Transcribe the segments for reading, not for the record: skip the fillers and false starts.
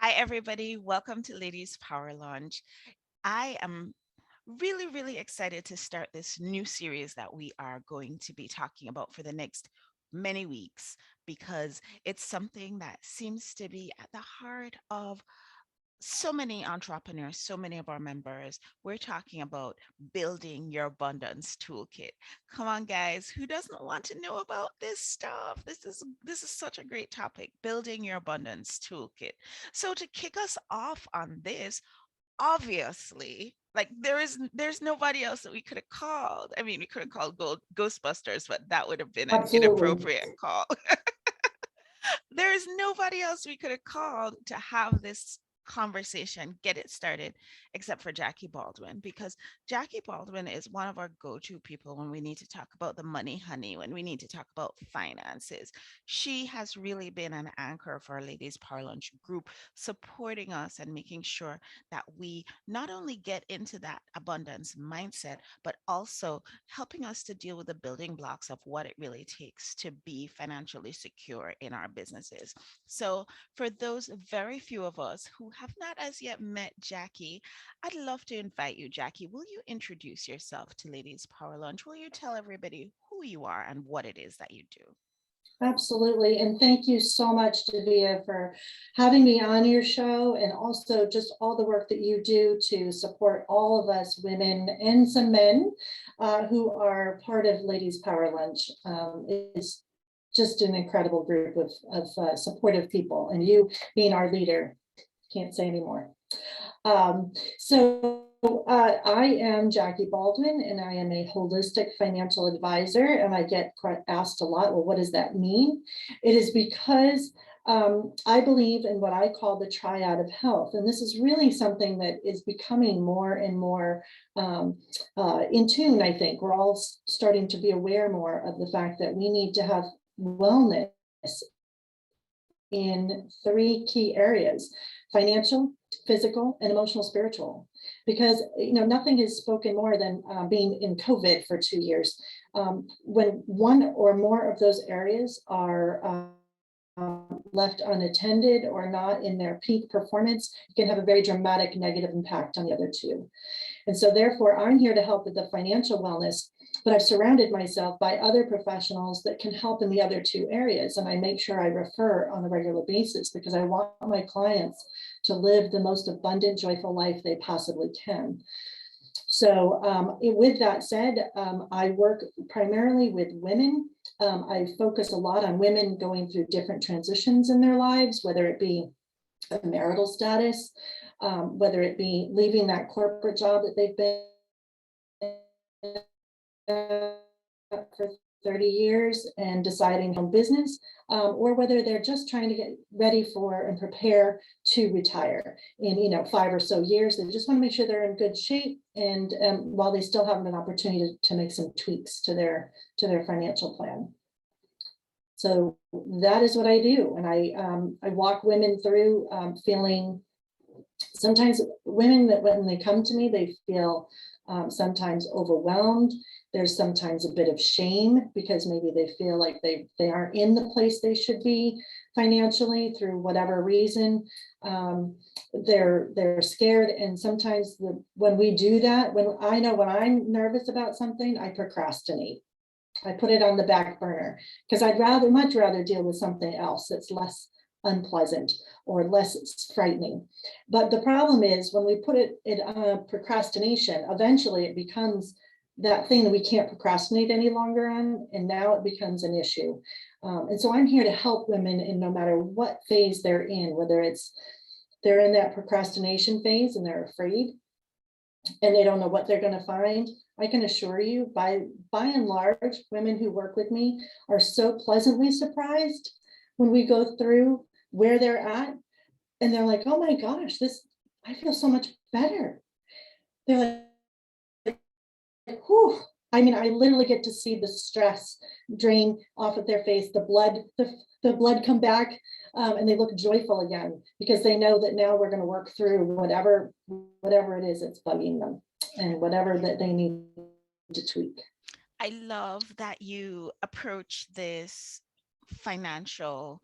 Hi, everybody. Welcome to Ladies Power Launch. I am really excited to start this new series that we are going to be talking about for the next many weeks because it's something that seems to be at the heart of so many entrepreneurs, so many of our members. We're talking about building your abundance toolkit. Come on, guys, who doesn't want to know about this stuff? This is such a great topic, building your abundance toolkit. So to kick us off on this, obviously, like there's nobody else that we could have called. I mean, we could have called Ghostbusters, but that would have been an Absolutely. inappropriate call. There's nobody else we could have called to have this conversation, get it started, except for Jackie Baldwin, because Jackie Baldwin is one of our go-to people when we need to talk about the money honey, when we need to talk about finances. She has really been an anchor for our Ladies Power Lunch group, supporting us and making sure that we not only get into that abundance mindset, but also helping us to deal with the building blocks of what it really takes to be financially secure in our businesses. So, for those very few of us who have not as yet met Jackie, I'd love to invite you, Jackie. Will you introduce yourself to Ladies Power Lunch? Will you tell everybody who you are and what it is that you do? Absolutely. And thank you so much, Davia, for having me on your show and also just all the work that you do to support all of us women and some men who are part of Ladies Power Lunch. It's just an incredible group of supportive people, and you being our leader, can't say anymore. I am Jackie Baldwin, and I am a holistic financial advisor. And I get asked a lot, well, what does that mean? It is because I believe in what I call the triad of health. And this is really something that is becoming more and more in tune, I think. We're all starting to be aware more of the fact that we need to have wellness in three key areas: financial, physical, and emotional spiritual. Because nothing has spoken more than being in COVID for 2 years. When one or more of those areas are left unattended or not in their peak performance, it can have a very dramatic negative impact on the other two. And so therefore, I'm here to help with the financial wellness, but I've surrounded myself by other professionals that can help in the other two areas. And I make sure I refer on a regular basis because I want my clients to live the most abundant, joyful life they possibly can. So with that said, I work primarily with women. I focus a lot on women going through different transitions in their lives, whether it be a marital status, whether it be leaving that corporate job that they've been for 30 years and deciding on business, or whether they're just trying to get ready for and prepare to retire in 5 or so years. They just want to make sure they're in good shape, and while they still have an opportunity to make some tweaks to their financial plan. So that is what I do, and I walk women through feeling. Sometimes women, that when they come to me, they feel sometimes overwhelmed. There's sometimes a bit of shame because maybe they feel like they aren't in the place they should be financially through whatever reason. They're scared, and sometimes when we do that, when I'm nervous about something, I procrastinate. I put it on the back burner because I'd much rather deal with something else that's less unpleasant or less frightening. But the problem is when we put it on procrastination, eventually it becomes that thing that we can't procrastinate any longer on, and now it becomes an issue. And so I'm here to help women in no matter what phase they're in, whether it's they're in that procrastination phase and they're afraid and they don't know what they're going to find. I can assure you, by and large, women who work with me are so pleasantly surprised when we go through where they're at, and they're like, oh my gosh, I feel so much better. They're like, whew. I mean, I literally get to see the stress drain off of their face, the blood come back, and they look joyful again because they know that now we're going to work through whatever it is that's bugging them and whatever that they need to tweak. I love that you approach this financial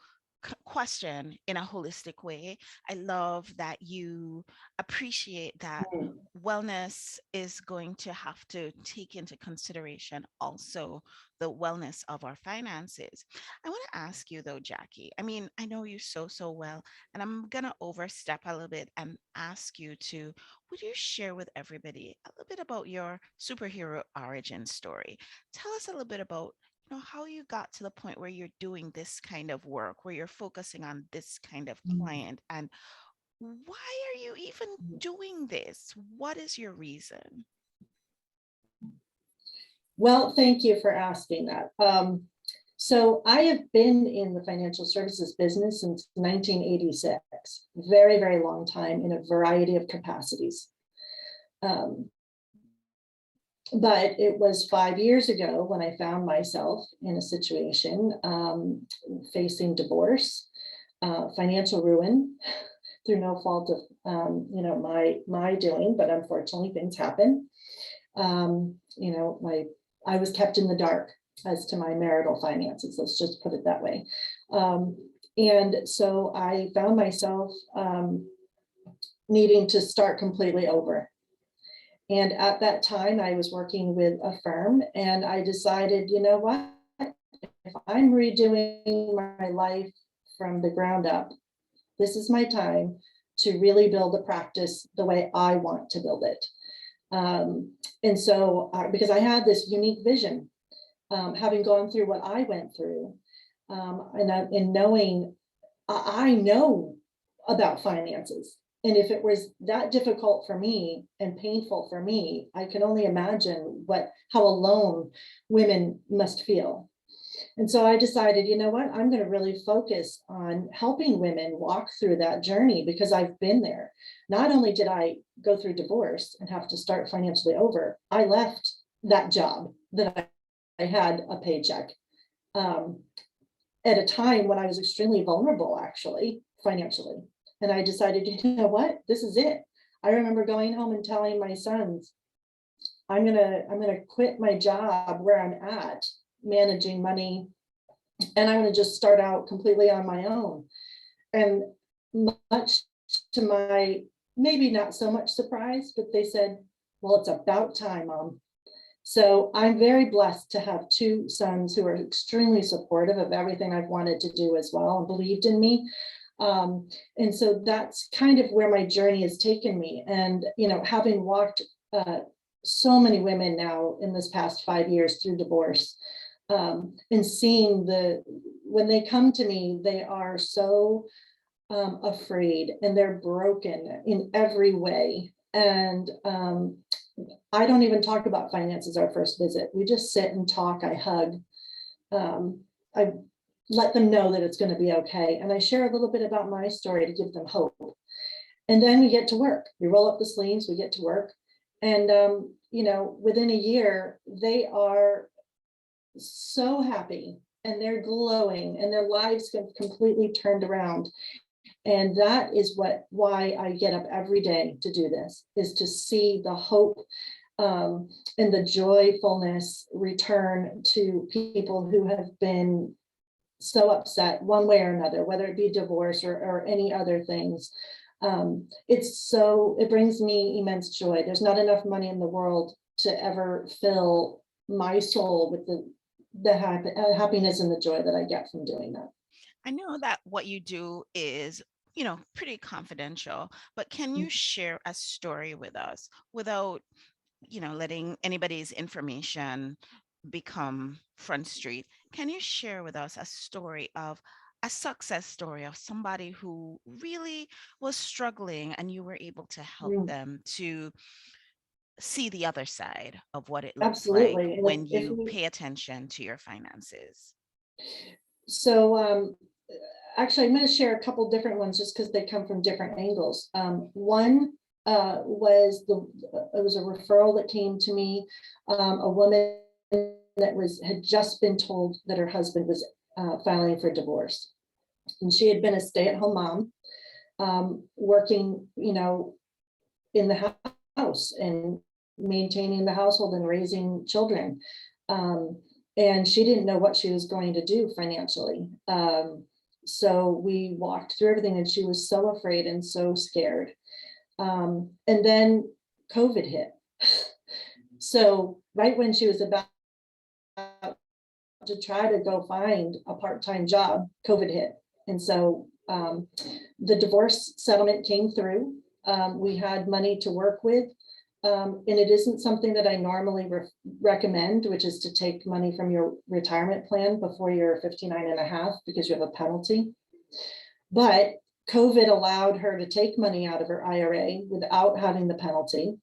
question in a holistic way. I love that you appreciate that Mm. wellness is going to have to take into consideration also the wellness of our finances. I want to ask you though, Jackie. I mean, I know you so well, and I'm going to overstep a little bit and ask you to, would you share with everybody a little bit about your superhero origin story? Tell us a little bit about how you got to the point where you're doing this kind of work, where you're focusing on this kind of client, and why are you even doing this? What is your reason? Well, thank you for asking that. So I have been in the financial services business since 1986, very, very long time in a variety of capacities. Um, but it was 5 years ago when I found myself in a situation facing divorce, financial ruin through no fault of my doing, but unfortunately things happen. I was kept in the dark as to my marital finances. Let's just put it that way. And so I found myself needing to start completely over. And at that time, I was working with a firm, and I decided, you know what? If I'm redoing my life from the ground up, this is my time to really build a practice the way I want to build it. And so, because I had this unique vision, having gone through what I went through, and knowing I know about finances. And if it was that difficult for me and painful for me, I can only imagine how alone women must feel. And so I decided, you know what, I'm going to really focus on helping women walk through that journey because I've been there. Not only did I go through divorce and have to start financially over, I left that job that I had a paycheck at a time when I was extremely vulnerable, actually, financially. And I decided, you know what, this is it. I remember going home and telling my sons, I'm gonna quit my job where I'm at managing money, and I'm gonna just start out completely on my own. And much to my maybe not so much surprise, but they said, well, it's about time, Mom. So I'm very blessed to have two sons who are extremely supportive of everything I've wanted to do as well and believed in me. And so that's kind of where my journey has taken me. And, having walked so many women now in this past 5 years through divorce, and seeing when they come to me, they are so afraid and they're broken in every way. And I don't even talk about finances our first visit. We just sit and talk. I hug. I let them know that it's going to be okay. And I share a little bit about my story to give them hope. And then we get to work. We roll up the sleeves, we get to work. And, within a year, they are so happy and they're glowing and their lives have completely turned around. And that is why I get up every day to do this, is to see the hope and the joyfulness return to people who have been so upset one way or another, whether it be divorce or any other things. It brings me immense joy. There's not enough money in the world to ever fill my soul with the happiness and the joy that I get from doing that. I know that what you do is, pretty confidential, but can you share a story with us without, letting anybody's information become front street? Can you share with us a story of a success story of somebody who really was struggling and you were able to help Mm, them to see the other side of what it looks like absolutely. And when if you we, pay attention to your finances? so actually, I'm going to share a couple different ones just because they come from different angles. One it was a referral that came to me, a woman that had just been told that her husband was filing for divorce, and she had been a stay-at-home mom, working, in the house and maintaining the household and raising children. And she didn't know what she was going to do financially. So we walked through everything, and she was so afraid and so scared. And then COVID hit. So right when she was about to try to go find a part-time job, COVID hit. And so the divorce settlement came through. We had money to work with. And it isn't something that I normally recommend, which is to take money from your retirement plan before you're 59 and a half, because you have a penalty. But COVID allowed her to take money out of her IRA without having the penalty.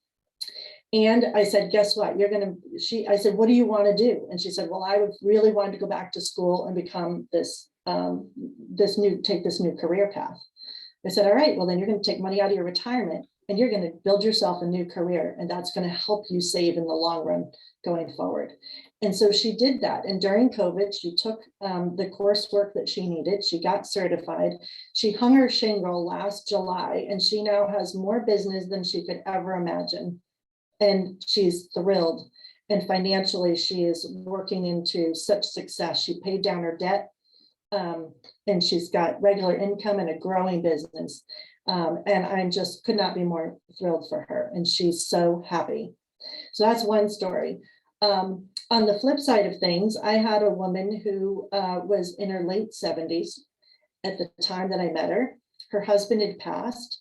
And I said, guess what? I said, what do you want to do? And she said, well, I would really want to go back to school and become take this new career path. I said, all right, well, then you're going to take money out of your retirement and you're going to build yourself a new career. And that's going to help you save in the long run going forward. And so she did that. And during COVID, she took the coursework that she needed. She got certified. She hung her shingle last July, and she now has more business than she could ever imagine. And she's thrilled. And financially, she is working into such success. She paid down her debt, and she's got regular income and a growing business. And I'm just could not be more thrilled for her. And she's so happy. So that's one story. On the flip side of things, I had a woman who was in her late 70s at the time that I met her. Her husband had passed.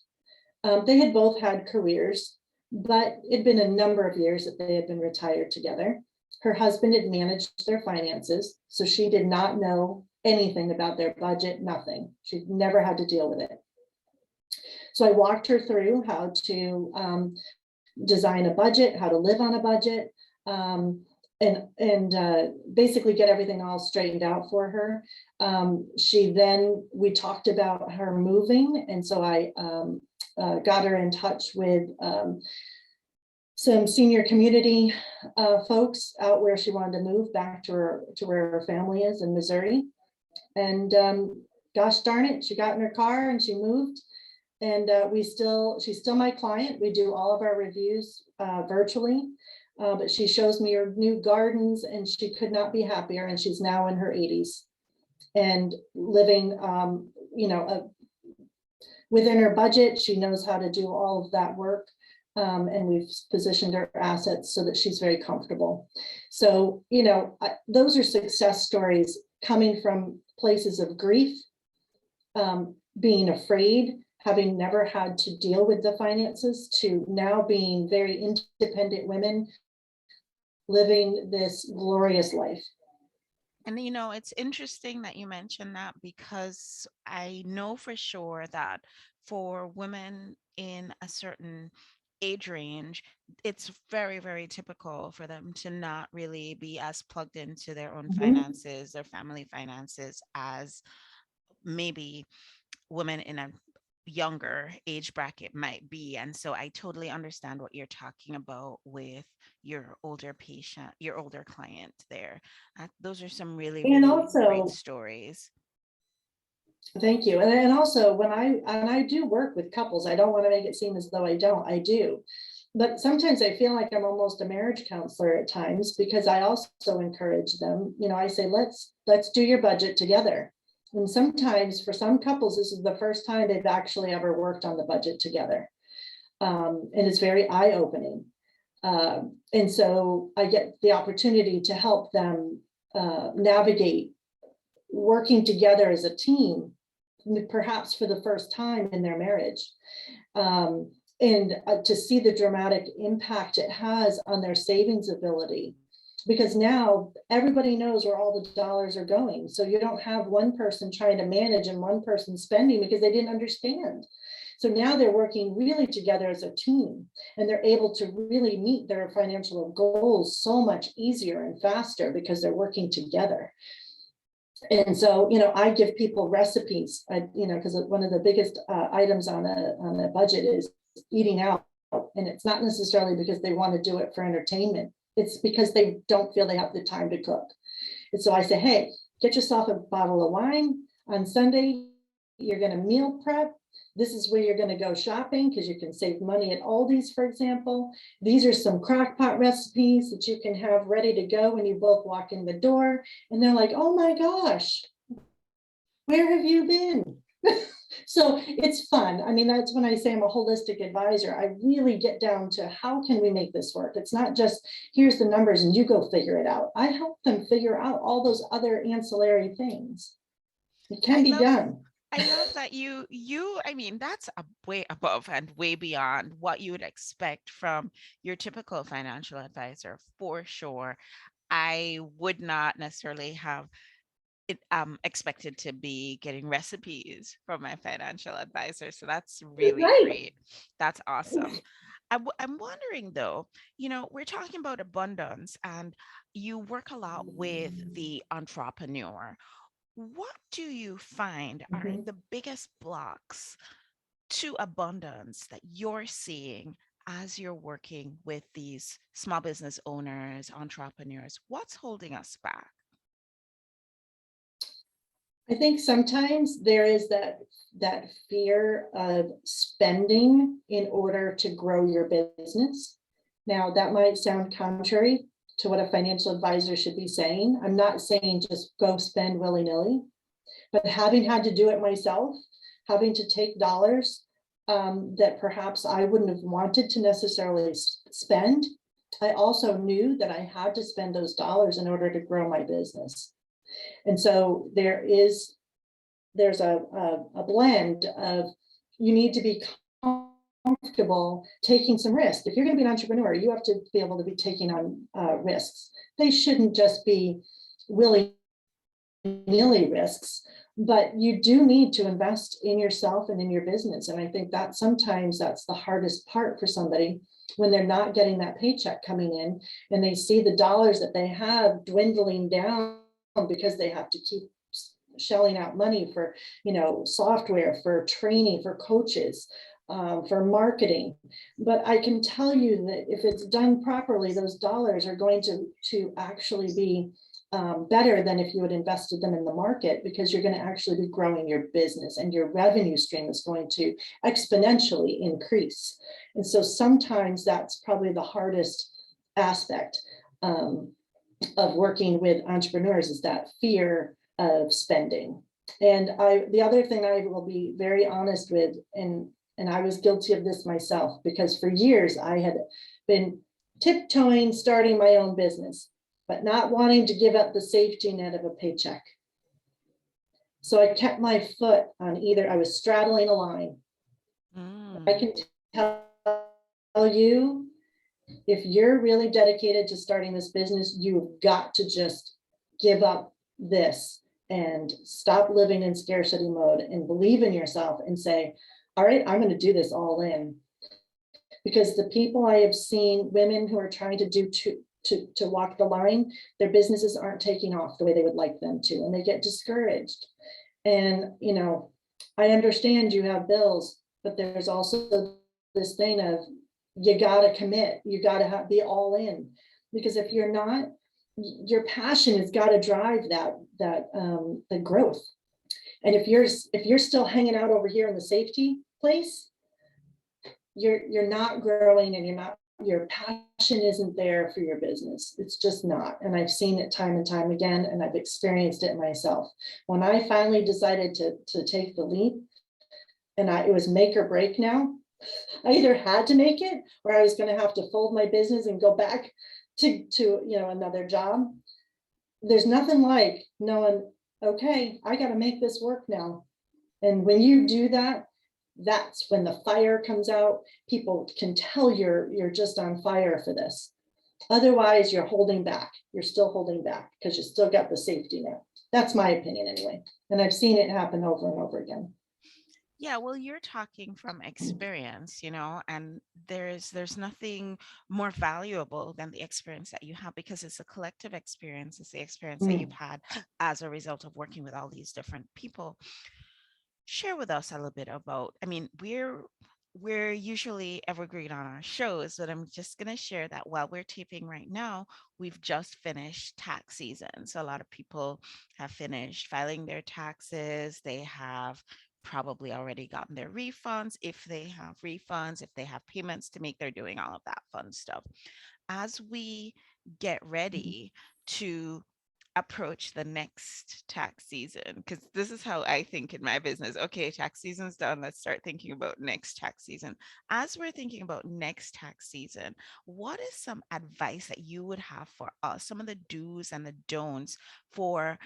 They had both had careers, but it'd been a number of years that they had been retired together. Her husband had managed their finances, so she did not know anything about their budget, nothing. She'd never had to deal with it. So I walked her through how to design a budget, how to live on a budget, and basically get everything all straightened out for her. We talked about her moving, and so I got her in touch with some senior community folks out where she wanted to move back to where her family is in Missouri. And gosh darn it, she got in her car and she moved. And she's still my client. We do all of our reviews virtually, but she shows me her new gardens, and she could not be happier. And she's now in her 80s and living, within her budget. She knows how to do all of that work. And we've positioned her assets so that she's very comfortable. So, those are success stories coming from places of grief, being afraid, having never had to deal with the finances, to now being very independent women living this glorious life. And it's interesting that you mentioned that, because I know for sure that for women in a certain age range, it's very, very typical for them to not really be as plugged into their own finances, their family finances, as maybe women in a younger age bracket might be. And so I totally understand what you're talking about with your older client there. Those are some really, And really great also, stories. thank you. And also when I do work with couples, I don't want to make it seem as though I don't, I do. But sometimes I feel like I'm almost a marriage counselor at times, because I also encourage them. I say, let's do your budget together. And sometimes for some couples, this is the first time they've actually ever worked on the budget together. And it's very eye-opening. And so I get the opportunity to help them navigate working together as a team, perhaps for the first time in their marriage. And to see the dramatic impact it has on their savings ability, because now everybody knows where all the dollars are going. So you don't have one person trying to manage and one person spending because they didn't understand. So now they're working really together as a team, and they're able to really meet their financial goals so much easier and faster because they're working together. And so, I give people recipes, because one of the biggest items on a budget is eating out. And it's not necessarily because they want to do it for entertainment. It's because they don't feel they have the time to cook. And so I say, hey, get yourself a bottle of wine on Sunday. You're going to meal prep. This is where you're going to go shopping, because you can save money at Aldi's, for example. These are some crock pot recipes that you can have ready to go when you both walk in the door. And they're like, oh my gosh, where have you been? So it's fun. I mean, that's when I say I'm a holistic advisor. I really get down to how can we make this work? It's not just here's the numbers and you go figure it out. I help them figure out all those other ancillary things. It I can be love done. I love that I mean, that's a way above and way beyond what you would expect from your typical financial advisor, for sure. I would not necessarily have expected to be getting recipes from my financial advisor. So that's really Right. great. That's awesome. I'm wondering though, we're talking about abundance and you work a lot with the entrepreneur. What do you find are Mhm. the biggest blocks to abundance that you're seeing as you're working with these small business owners, entrepreneurs? What's holding us back? I think sometimes there is that fear of spending in order to grow your business. Now, that might sound contrary to what a financial advisor should be saying. I'm not saying just go spend willy-nilly, but having had to do it myself, having to take dollars that perhaps I wouldn't have wanted to necessarily spend, I also knew that I had to spend those dollars in order to grow my business. And so there's a blend of you need to be comfortable taking some risk. If you're going to be an entrepreneur, you have to be able to be taking on risks. They shouldn't just be willy nilly risks, but you do need to invest in yourself and in your business. And I think that sometimes that's the hardest part for somebody when they're not getting that paycheck coming in and they see the dollars that they have dwindling down because they have to keep shelling out money for software, for training, for coaches, for marketing. But I can tell you that if it's done properly, those dollars are going to actually be better than if you had invested them in the market, because you're going to actually be growing your business and your revenue stream is going to exponentially increase. And so sometimes that's probably the hardest aspect of working with entrepreneurs, is that fear of spending. And the other thing I will be very honest with, and I was guilty of this myself, because for years I had been tiptoeing starting my own business, but not wanting to give up the safety net of a paycheck. So I kept my foot on either, I was straddling a line. I Mm. can tell you, if you're really dedicated to starting this business, you've got to just give up this and stop living in scarcity mode and believe in yourself and say, all right, I'm going to do this all in. Because the people I have seen, women who are trying to do to walk the line, their businesses aren't taking off the way they would like them to, and they get discouraged. And I understand you have bills, but there's also this thing of you got to commit, you got to be all in, because if you're not, your passion has got to drive the growth. And if you're still hanging out over here in the safety place, you're not growing, and your passion isn't there for your business. It's just not. And I've seen it time and time again, and I've experienced it myself. When I finally decided to take the leap, and it was make or break now, I either had to make it or I was going to have to fold my business and go back to another job. There's nothing like knowing, okay, I got to make this work now. And when you do that, that's when the fire comes out. People can tell you're just on fire for this. Otherwise, you're holding back. You're still holding back because you still got the safety net. That's my opinion anyway. And I've seen it happen over and over again. Yeah, well, you're talking from experience, and there's nothing more valuable than the experience that you have, because it's a collective experience. It's the experience that you've Mm. had as a result of working with all these different people. Share with us a little bit about, I mean, we're usually evergreen on our shows, but I'm just going to share that while we're taping right now, we've just finished tax season. So a lot of people have finished filing their taxes. They have probably already gotten their refunds. If they have refunds, if they have payments to make, they're doing all of that fun stuff. As we get ready to approach the next tax season, because this is how I think in my business. Okay, tax season's done, let's start thinking about next tax season. As we're thinking about next tax season, what is some advice that you would have for us, some of the do's and the don'ts for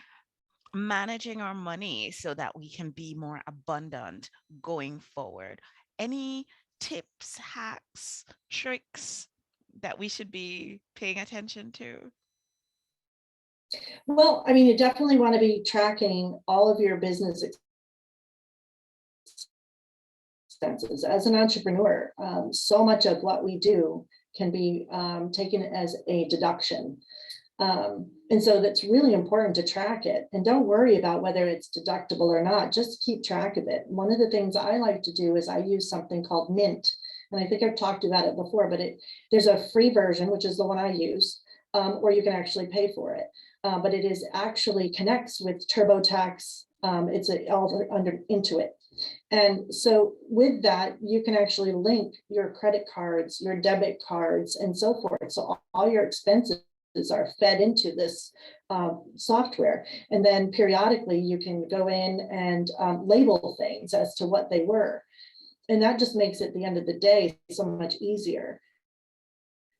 managing our money so that we can be more abundant going forward? Any tips, hacks, tricks that we should be paying attention to? Well, I mean, you definitely want to be tracking all of your business expenses. As an entrepreneur, so much of what we do can be taken as a deduction. And so that's really important to track it. And don't worry about whether it's deductible or not, just keep track of it. One of the things I like to do is I use something called Mint. And I think I've talked about it before, but there's a free version, which is the one I use, or you can actually pay for it. But it is actually connects with TurboTax. It's all under Intuit. And so with that, you can actually link your credit cards, your debit cards, and so forth. So all your expenses are fed into this software. And then periodically you can go in and label things as to what they were. And that just makes it, at the end of the day, so much easier.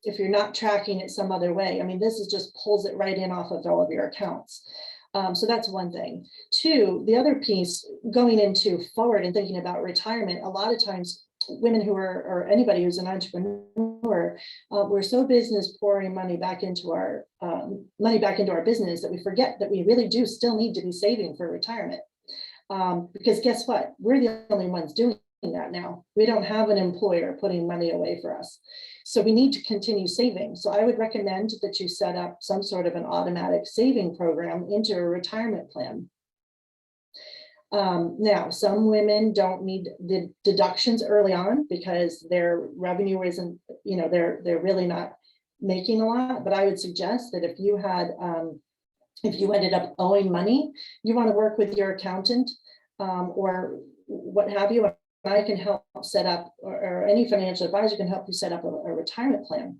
If you're not tracking it some other way, I mean, this is just pulls it right in off of all of your accounts. So that's one thing. Two, the other piece, going into forward and thinking about retirement, a lot of times women who are, or anybody who's an entrepreneur, we're so business pouring money back into our business that we forget that we really do still need to be saving for retirement. Because guess what? We're the only ones doing that now. We don't have an employer putting money away for us. So we need to continue saving. So I would recommend that you set up some sort of an automatic saving program into a retirement plan. Now, some women don't need the deductions early on because their revenue isn't, they're really not making a lot. But I would suggest that if you ended up owing money, you want to work with your accountant or what have you. I can help set up, or any financial advisor can help you set up a retirement plan.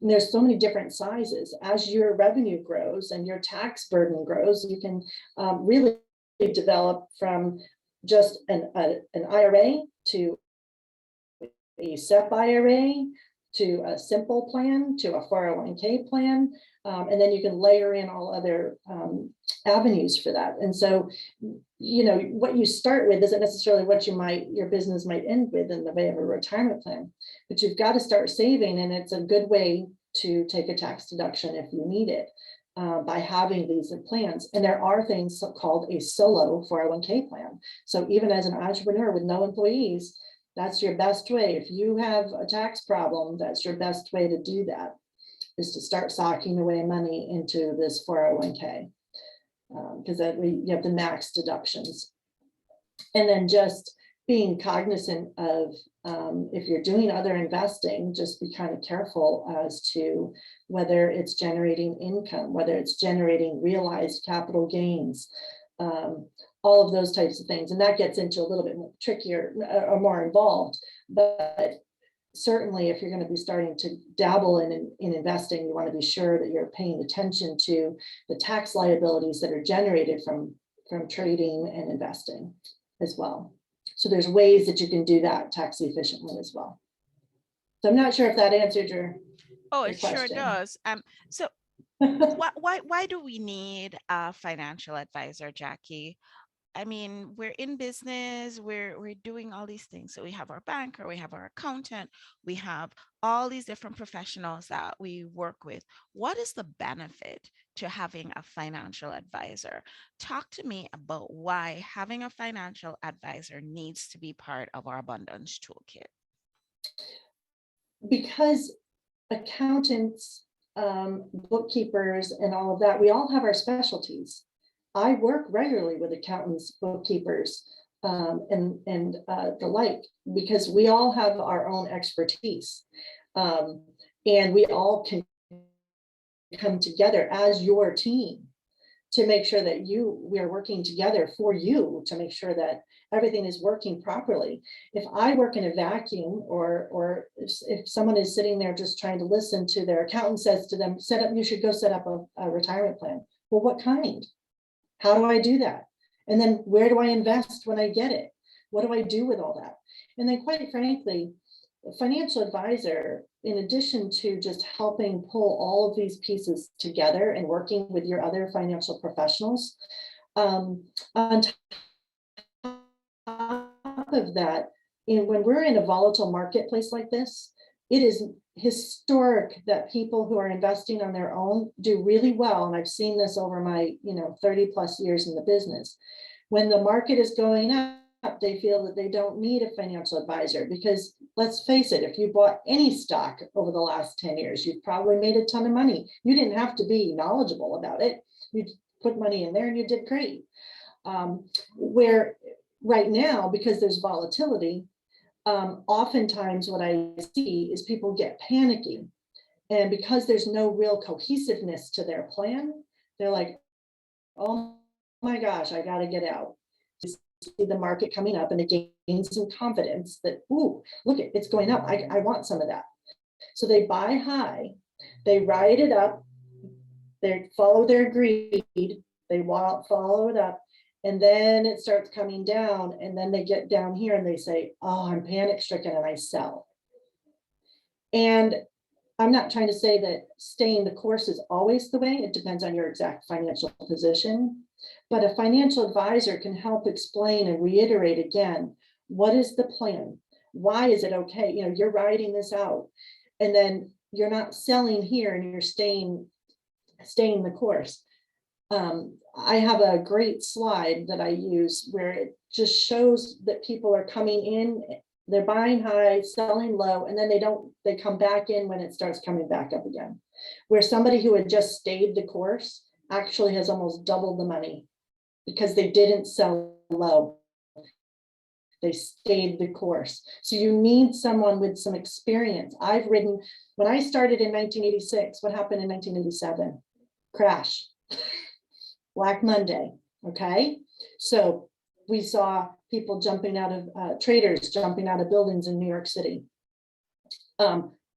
And there's so many different sizes. As your revenue grows and your tax burden grows, you can really develop from just an IRA to a SEP IRA to a simple plan to a 401k plan. And then you can layer in all other avenues for that. And so, what you start with isn't necessarily what your business might end with in the way of a retirement plan, but you've got to start saving. And it's a good way to take a tax deduction if you need it by having these plans. And there are things called a solo 401k plan. So even as an entrepreneur with no employees, that's your best way. If you have a tax problem, that's your best way to do that, is to start socking away money into this 401k because you have the max deductions. And then just being cognizant of if you're doing other investing, just be kind of careful as to whether it's generating income, whether it's generating realized capital gains, all of those types of things. And that gets into a little bit more trickier or more involved. But certainly if you're going to be starting to dabble in investing, you want to be sure that you're paying attention to the tax liabilities that are generated from trading and investing as well. So there's ways that you can do that tax efficiently as well. So I'm not sure if that answered your It question. sure does. So why do we need a financial advisor, Jackie? I mean, we're in business, we're doing all these things. So we have our banker, we have our accountant, we have all these different professionals that we work with. What is the benefit to having a financial advisor? Talk to me about why having a financial advisor needs to be part of our abundance toolkit. Because accountants, bookkeepers, and all of that, we all have our specialties. I work regularly with accountants, bookkeepers, and the like, because we all have our own expertise. And we all can come together as your team to make sure that we are working together for you to make sure that everything is working properly. If I work in a vacuum, or if someone is sitting there just trying to listen to their accountant says to them, you should go set up a retirement plan. Well, what kind? How do I do that? And then where do I invest when I get it? What do I do with all that? And then quite frankly, a financial advisor, in addition to just helping pull all of these pieces together and working with your other financial professionals, on top of that, when we're in a volatile marketplace like this, it is historic that people who are investing on their own do really well. And I've seen this over my 30 plus years in the business. When the market is going up, they feel that they don't need a financial advisor, because let's face it, if you bought any stock over the last 10 years, you've probably made a ton of money. You didn't have to be knowledgeable about it. You put money in there and you did great. Where right now, because there's volatility, oftentimes what I see is people get panicky. And because there's no real cohesiveness to their plan, they're like, oh my gosh, I got to get out. You see the market coming up and they gain some confidence that, ooh, look, it's going up. I want some of that. So they buy high, they ride it up, they follow their greed, they follow it up, and then it starts coming down, and then they get down here and they say, oh, I'm panic stricken, and I sell. And I'm not trying to say that staying the course is always the way. It depends on your exact financial position. But a financial advisor can help explain and reiterate again, what is the plan? Why is it okay? You're riding this out, and then you're not selling here and you're staying the course. I have a great slide that I use where it just shows that people are coming in, they're buying high, selling low, and then they come back in when it starts coming back up again. Where somebody who had just stayed the course actually has almost doubled the money because they didn't sell low. They stayed the course. So you need someone with some experience. When I started in 1986, what happened in 1987? Crash. Black Monday. Okay. So we saw people jumping out of traders jumping out of buildings in New York City.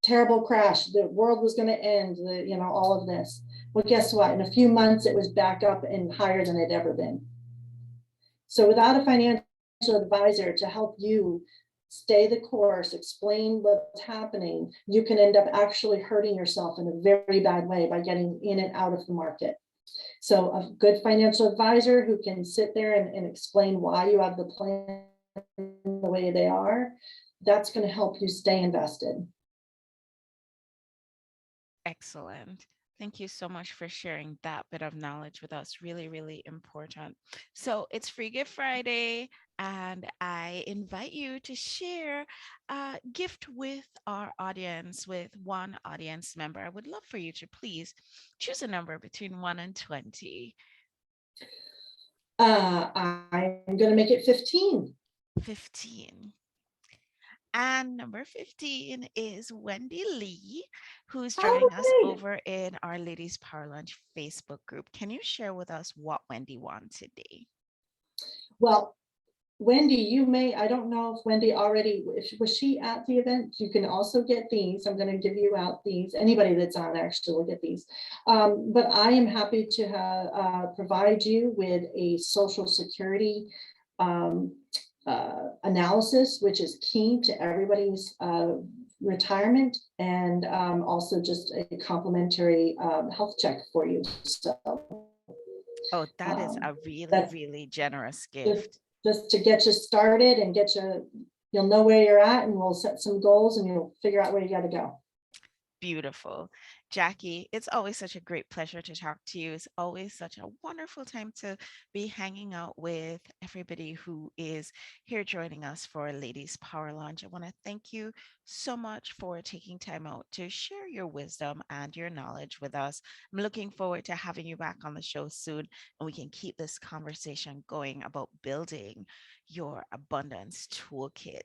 Terrible crash. The world was going to end, all of this. Well, guess what? In a few months, it was back up and higher than it had ever been. So without a financial advisor to help you stay the course, explain what's happening, you can end up actually hurting yourself in a very bad way by getting in and out of the market. So a good financial advisor who can sit there and explain why you have the plan the way they are, that's going to help you stay invested. Excellent. Thank you so much for sharing that bit of knowledge with us. Really, really important. So it's Free Gift Friday, and I invite you to share a gift with our audience, with one audience member. I would love for you to please choose a number between 1 and 20. I'm going to make it 15. 15. And number 15 is Wendy Lee, who's joining us Oh, over in our Ladies Power Lunch Facebook group. Can you share with us what Wendy won today? well, Wendy, I don't know if Wendy was she at the event? You can also get these. I'm going to give you out these. Anybody that's on actually will get these. But I am happy to provide you with a Social Security analysis, which is key to everybody's retirement, and also just a complimentary health check for you. So Oh, that is a really, that's really generous just, gift. just to get you started and you'll know where you're at, and we'll set some goals and you'll figure out where you got to go. Beautiful. Jackie, it's always such a great pleasure to talk to you. It's always such a wonderful time to be hanging out with everybody who is here joining us for Ladies Power Lunch. I want to thank you so much for taking time out to share your wisdom and your knowledge with us. I'm looking forward to having you back on the show soon, and we can keep this conversation going about building your abundance toolkit.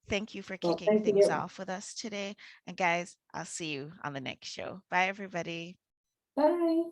Thank you for Well, kicking thank things you. off with us today. And guys, I'll see you on the next show. Bye, everybody. Bye.